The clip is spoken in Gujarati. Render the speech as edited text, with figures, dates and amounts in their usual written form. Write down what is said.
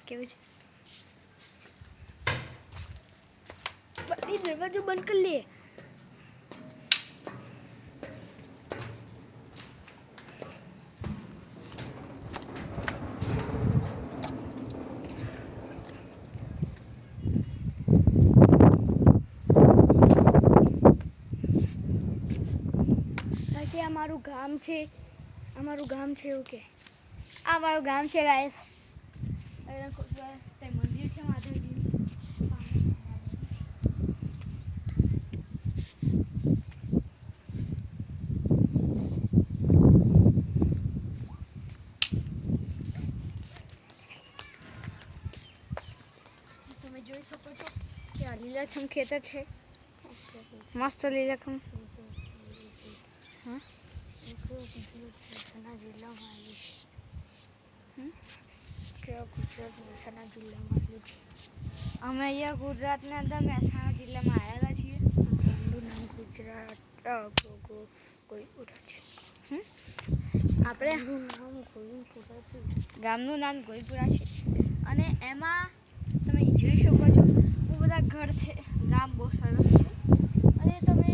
કેવું છે બધી દરવાજો બંધ કરી લે અમારું ગામ છે ઓકે આ મારું ગામ છે ગાઈસ અહીં મંદિર છે માતાજીનું તમે જોઈ શકો છો કે આ લીલાછમ ખેતર છે મસ્ત લીલાછમ હા અમે અહીંયા ગુજરાતના અંદર મહેસાણા જિલ્લામાં આવેલા છીએ ગામનું નામ ગુજરાત કોઈ છે આપણે ગામનું નામ ગોઈપુરા છે અને એમાં તમે જોઈ શકો છો બહુ બધા ઘર છે ગામ બહુ સરસ છે અને તમે